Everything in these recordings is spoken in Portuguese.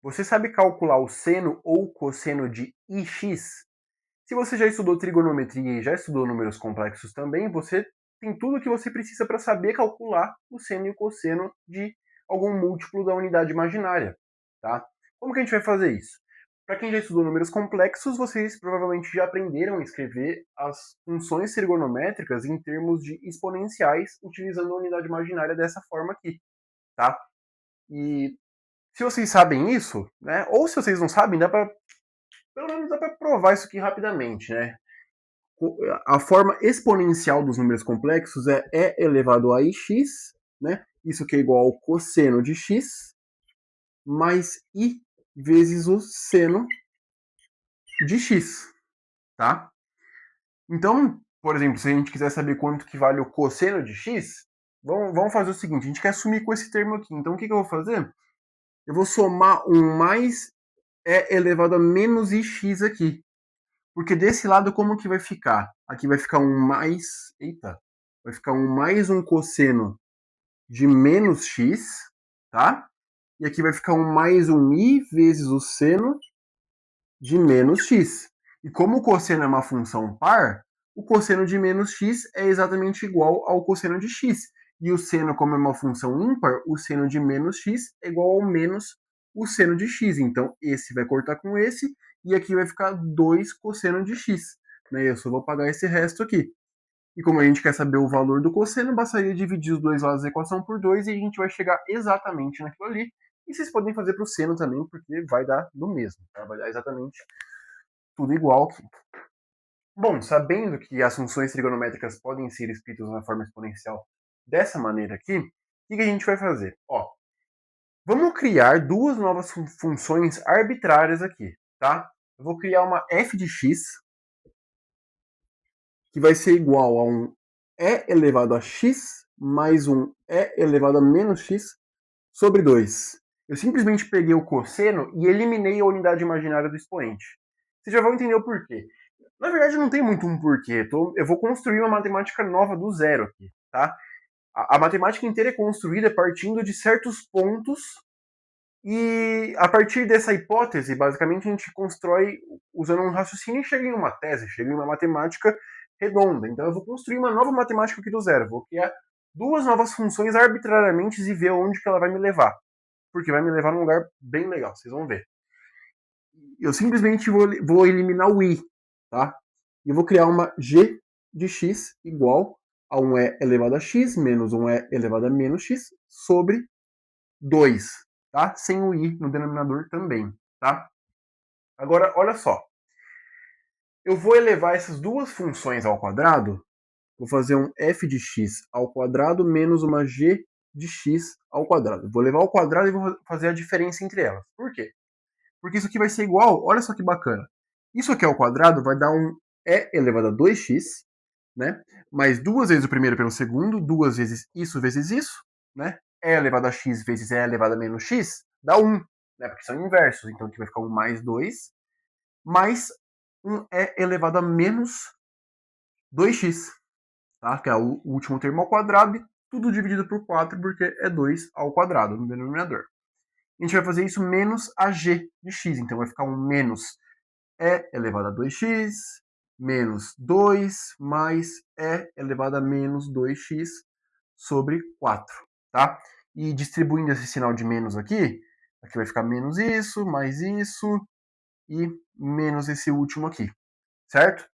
Você sabe calcular o seno ou cosseno de ix? Se você já estudou trigonometria e já estudou números complexos também, você tem tudo o que você precisa para saber calcular o seno e o cosseno de algum múltiplo da unidade imaginária, tá? Como que a gente vai fazer isso? Para quem já estudou números complexos, vocês provavelmente já aprenderam a escrever as funções trigonométricas em termos de exponenciais, utilizando a unidade imaginária dessa forma aqui, tá? E se vocês sabem isso, né? Ou se vocês não sabem, pelo menos dá para provar isso aqui rapidamente, né? A forma exponencial dos números complexos é e elevado a ix, né? Isso que é igual ao cosseno de x mais i vezes o seno de x, tá? Então, por exemplo, se a gente quiser saber quanto que vale o cosseno de x, vamos fazer o seguinte, a gente quer sumir com esse termo aqui. Então, o que eu vou fazer? Eu vou somar um mais e elevado a menos ix aqui. Porque desse lado, como que vai ficar? Aqui vai ficar um mais... Eita! Vai ficar um mais um cosseno de menos x, tá? E aqui vai ficar um mais um i vezes o seno de menos x. E como o cosseno é uma função par, o cosseno de menos x é exatamente igual ao cosseno de x. E o seno, como é uma função ímpar, o seno de menos x é igual ao menos o seno de x. Então, esse vai cortar com esse, e aqui vai ficar 2 cosseno de x. Né? Eu só vou pagar esse resto aqui. E como a gente quer saber o valor do cosseno, bastaria dividir os dois lados da equação por 2 e a gente vai chegar exatamente naquilo ali. E vocês podem fazer para o seno também, porque vai dar no mesmo. Tá? Vai dar exatamente tudo igual aqui. Bom, sabendo que as funções trigonométricas podem ser escritas na forma exponencial dessa maneira aqui, o que a gente vai fazer? Ó, vamos criar duas novas funções arbitrárias aqui, tá? Eu vou criar uma f de x, que vai ser igual a um e elevado a x mais um e elevado a menos x sobre 2. Eu simplesmente peguei o cosseno e eliminei a unidade imaginária do expoente. Vocês já vão entender o porquê. Na verdade, não tem muito um porquê. Eu vou construir uma matemática nova do zero aqui, tá? A matemática inteira é construída partindo de certos pontos e a partir dessa hipótese, basicamente, a gente constrói usando um raciocínio e chega em uma tese, chega em uma matemática redonda. Então eu vou construir uma nova matemática aqui do zero. Vou criar duas novas funções arbitrariamente e ver onde que ela vai me levar. Porque vai me levar num lugar bem legal, vocês vão ver. Eu simplesmente vou eliminar o i, tá? E eu vou criar uma g de x igual a um e elevado a x menos um e elevado a menos x sobre 2, tá? Sem o i no denominador também, tá? Agora, olha só. Eu vou elevar essas duas funções ao quadrado, vou fazer um f de x ao quadrado menos uma g de x ao quadrado. Vou levar ao quadrado e vou fazer a diferença entre elas. Por quê? Porque isso aqui vai ser igual, olha só que bacana. Isso aqui ao quadrado vai dar um e elevado a 2x, né? Mais duas vezes o primeiro pelo segundo, duas vezes isso, né? E elevado a x vezes e elevado a menos x, dá 1, né? Porque são inversos, então aqui vai ficar um mais 2, mais um e elevado a menos 2x, tá? Que é o último termo ao quadrado, e tudo dividido por 4, porque é 2 ao quadrado no denominador. A gente vai fazer isso menos a g de x, então vai ficar um menos e elevado a 2x menos 2 mais e elevado a menos 2x sobre 4, tá? E distribuindo esse sinal de menos aqui, aqui vai ficar menos isso, mais isso e menos esse último aqui, certo?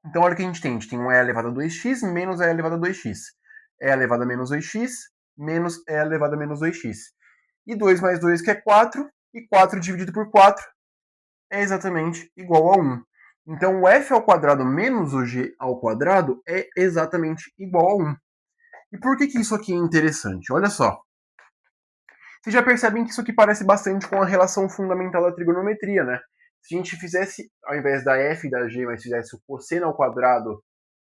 Então olha o que a gente tem um e elevado a 2x menos e elevado a 2x. E elevado a menos 2x menos e elevado a menos 2x. E 2 mais 2 que é 4, e 4 dividido por 4 é exatamente igual a 1. Então o f ao quadrado menos o g ao quadrado é exatamente igual a 1. E por que isso aqui é interessante? Olha só. Vocês já percebem que isso aqui parece bastante com a relação fundamental da trigonometria, né? Se a gente fizesse, ao invés da f e da g, mas fizesse o cosseno ao quadrado,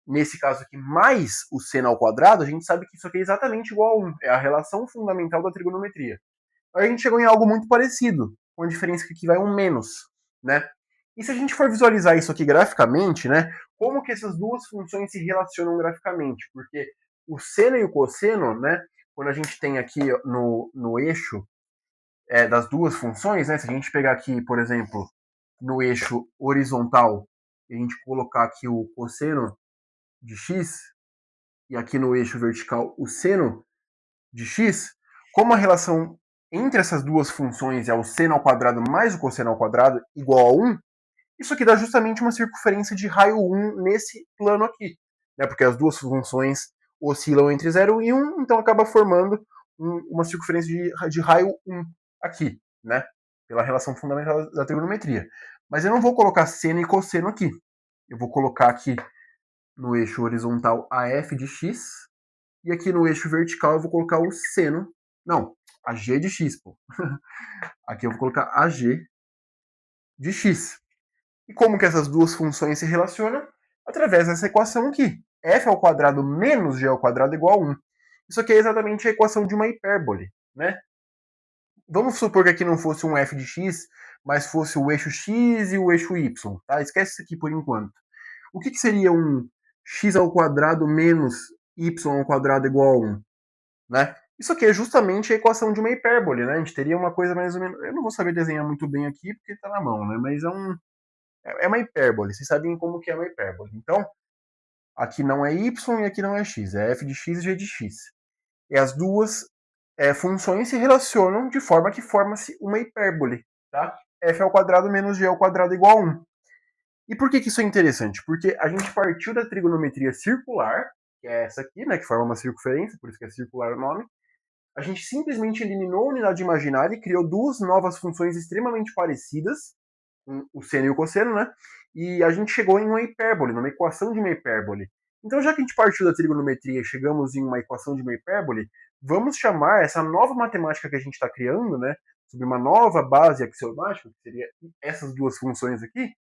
nesse caso aqui, mais o seno ao quadrado, a gente sabe que isso aqui é exatamente igual a 1. É a relação fundamental da trigonometria. Aí a gente chegou em algo muito parecido, com a diferença que aqui vai um menos, né? E se a gente for visualizar isso aqui graficamente, né? Como que essas duas funções se relacionam graficamente? Porque o seno e o cosseno, né? Quando a gente tem aqui no eixo das duas funções, né? Se a gente pegar aqui, por exemplo, no eixo horizontal, e a gente colocar aqui o cosseno de x, e aqui no eixo vertical o seno de x, como a relação entre essas duas funções é o seno ao quadrado mais o cosseno ao quadrado igual a 1, isso aqui dá justamente uma circunferência de raio 1 nesse plano aqui, né? Porque as duas funções oscilam entre 0 e 1, então acaba formando uma circunferência de raio 1 aqui, né? Pela relação fundamental da trigonometria. Mas eu não vou colocar seno e cosseno aqui. Eu vou colocar aqui no eixo horizontal a f de x, e aqui no eixo vertical eu vou colocar o seno, não, a g de x, pô. Aqui eu vou colocar a g de x. E como que essas duas funções se relacionam? Através dessa equação aqui. F ao quadrado menos g ao quadrado igual a 1. Isso aqui é exatamente a equação de uma hipérbole, né? Vamos supor que aqui não fosse um f de x, mas fosse o eixo x e o eixo y, tá? Esquece isso aqui por enquanto. O que seria um x ao quadrado menos y ao quadrado igual a 1, né? Isso aqui é justamente a equação de uma hipérbole, né? A gente teria uma coisa mais ou menos... Eu não vou saber desenhar muito bem aqui, porque está na mão, né? Mas é uma hipérbole. Vocês sabem como que é uma hipérbole. Então, aqui não é y e aqui não é x. É f de x e g de x. E as duas funções se relacionam de forma que forma-se uma hipérbole, tá? F ao quadrado menos g ao quadrado igual a 1. E por que isso é interessante? Porque a gente partiu da trigonometria circular, que é essa aqui, né, que forma uma circunferência, por isso que é circular o nome. A gente simplesmente eliminou a unidade imaginária e criou duas novas funções extremamente parecidas, o seno e o cosseno, né? E a gente chegou em uma hipérbole, numa equação de uma hipérbole. Então, já que a gente partiu da trigonometria e chegamos em uma equação de uma hipérbole, vamos chamar essa nova matemática que a gente está criando, né, sobre uma nova base axiomática, que seria essas duas funções aqui,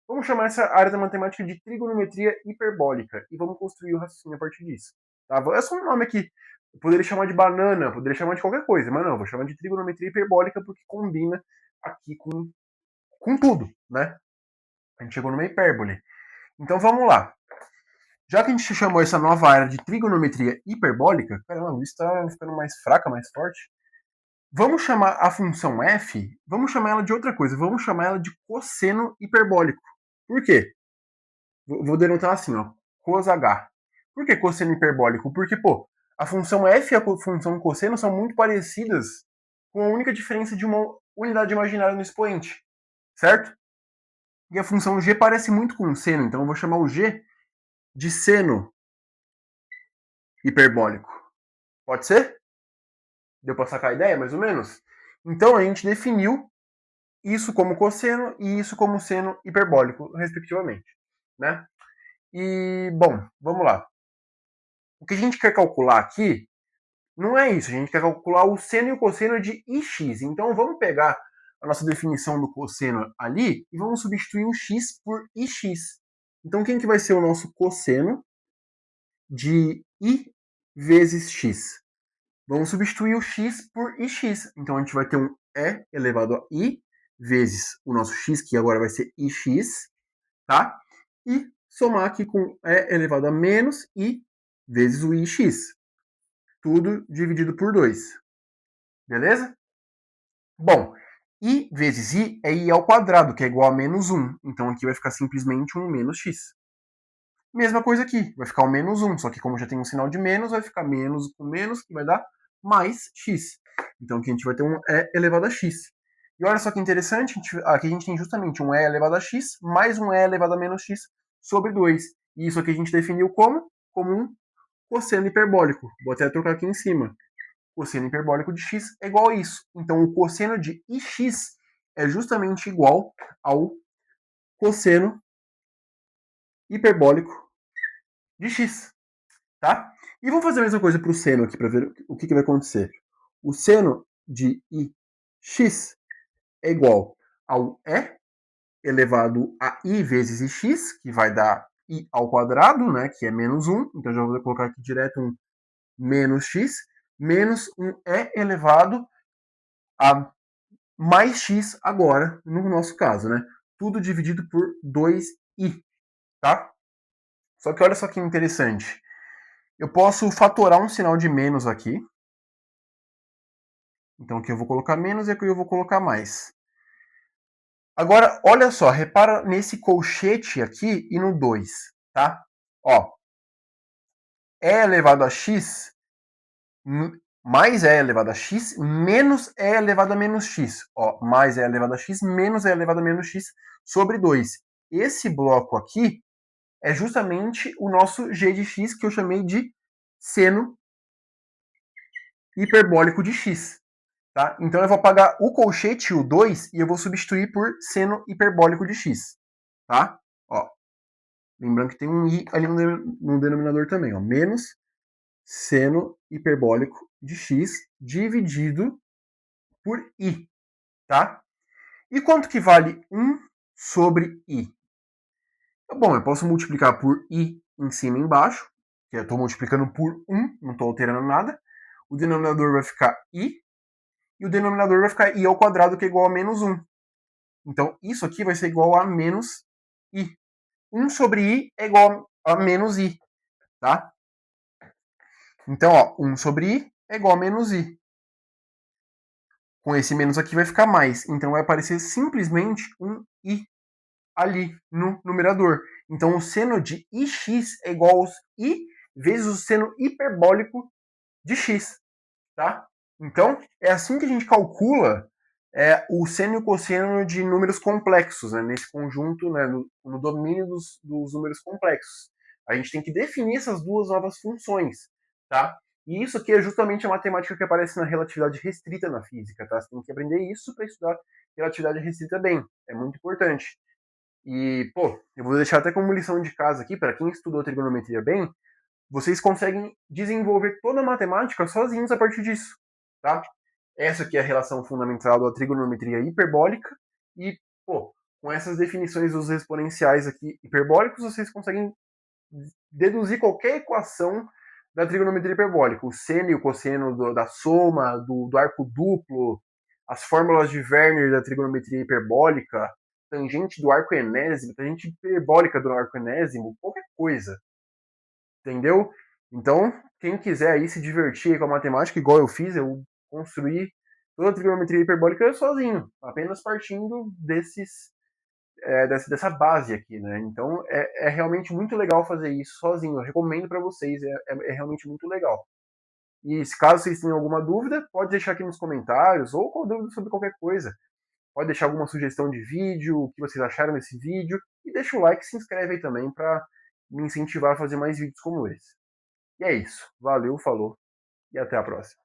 vamos chamar essa área da matemática de trigonometria hiperbólica e vamos construir o raciocínio a partir disso. Tá? É só um nome aqui. Eu poderia chamar de banana, poderia chamar de qualquer coisa, mas não, vou chamar de trigonometria hiperbólica porque combina aqui com tudo, né? A gente chegou numa hipérbole. Então vamos lá. Já que a gente chamou essa nova área de trigonometria hiperbólica, caramba, a luz está ficando mais fraca, mais forte. Vamos chamar a função f, vamos chamar ela de outra coisa, vamos chamar ela de cosseno hiperbólico. Por quê? Vou denotar assim, ó, cos h. Por que cosseno hiperbólico? Porque, pô, a função f e a função cosseno são muito parecidas, com a única diferença de uma unidade imaginária no expoente, certo? E a função g parece muito com o seno, então eu vou chamar o g de seno hiperbólico. Pode ser? Deu para sacar a ideia, mais ou menos? Então a gente definiu isso como cosseno e isso como seno hiperbólico, respectivamente, né? E, bom, vamos lá. O que a gente quer calcular aqui não é isso, a gente quer calcular o seno e o cosseno de ix. Então vamos pegar a nossa definição do cosseno ali e vamos substituir o x por ix. Então quem que vai ser o nosso cosseno de i vezes x? Vamos substituir o x por ix. Então a gente vai ter um e elevado a i vezes o nosso x, que agora vai ser ix, tá? E somar aqui com e elevado a menos i vezes o ix. Tudo dividido por 2. Beleza? Bom, i vezes i é i ao quadrado, que é igual a menos 1. Então aqui vai ficar simplesmente um menos x. Mesma coisa aqui, vai ficar o menos 1, só que como já tem um sinal de menos, vai ficar menos com menos, que vai dar mais x. Então aqui a gente vai ter um e elevado a x. E olha só que interessante, aqui a gente tem justamente um e elevado a x mais um e elevado a menos x sobre 2. E isso aqui a gente definiu como? Como um cosseno hiperbólico. Vou até trocar aqui em cima. Cosseno hiperbólico de x é igual a isso. Então o cosseno de ix é justamente igual ao cosseno hiperbólico de x, tá? E vamos fazer a mesma coisa para o seno aqui, para ver o que vai acontecer. O seno de ix é igual ao e elevado a i vezes ix, que vai dar i ao quadrado, né, que é menos 1. Então já vou colocar aqui direto um menos x, menos um e elevado a mais x agora, no nosso caso, né? Tudo dividido por 2i, tá? Só que olha só que interessante. Eu posso fatorar um sinal de menos aqui. Então aqui eu vou colocar menos e aqui eu vou colocar mais. Agora, olha só, repara nesse colchete aqui e no 2, tá? Ó, e elevado a x mais e elevado a x menos e elevado a menos x. Ó, mais e elevado a x menos e elevado a menos x sobre 2. Esse bloco aqui é justamente o nosso g de x que eu chamei de seno hiperbólico de x. Tá? Então eu vou apagar o colchete, o 2, e eu vou substituir por seno hiperbólico de x. Tá? Ó, lembrando que tem um i ali no denominador também. Ó, menos seno hiperbólico de x dividido por i. Tá? E quanto que vale 1 sobre i? Bom, eu posso multiplicar por i em cima e embaixo, que eu estou multiplicando por 1, não estou alterando nada. O denominador vai ficar i, e o denominador vai ficar i ao quadrado, que é igual a menos 1. Então, isso aqui vai ser igual a menos i. 1 sobre i é igual a menos i, tá? Então, ó, 1 sobre i é igual a menos i. Com esse menos aqui vai ficar mais. Então, vai aparecer simplesmente um i ali no numerador. Então, o seno de ix é igual a i vezes o seno hiperbólico de x, tá? Então, é assim que a gente calcula o seno e o cosseno de números complexos, né, nesse conjunto, né, no domínio dos números complexos. A gente tem que definir essas duas novas funções, tá? E isso aqui é justamente a matemática que aparece na relatividade restrita na física, tá? Você tem que aprender isso para estudar relatividade restrita bem, é muito importante. E, pô, eu vou deixar até como lição de casa aqui, para quem estudou trigonometria bem, vocês conseguem desenvolver toda a matemática sozinhos a partir disso, tá? Essa aqui é a relação fundamental da trigonometria hiperbólica e, pô, com essas definições dos exponenciais aqui hiperbólicos, vocês conseguem deduzir qualquer equação da trigonometria hiperbólica. O seno e o cosseno da soma, do arco duplo, as fórmulas de Werner da trigonometria hiperbólica, tangente do arco enésimo, tangente hiperbólica do arco enésimo, qualquer coisa. Entendeu? Então, quem quiser aí se divertir com a matemática, igual eu fiz, eu construí toda a trigonometria hiperbólica sozinho, apenas partindo dessa base aqui, né? Então, é realmente muito legal fazer isso sozinho. Eu recomendo para vocês, é realmente muito legal. E se caso vocês tenham alguma dúvida, pode deixar aqui nos comentários, ou com dúvida sobre qualquer coisa. Pode deixar alguma sugestão de vídeo, o que vocês acharam desse vídeo, e deixa o like e se inscreve aí também para me incentivar a fazer mais vídeos como esse. E é isso. Valeu, falou e até a próxima.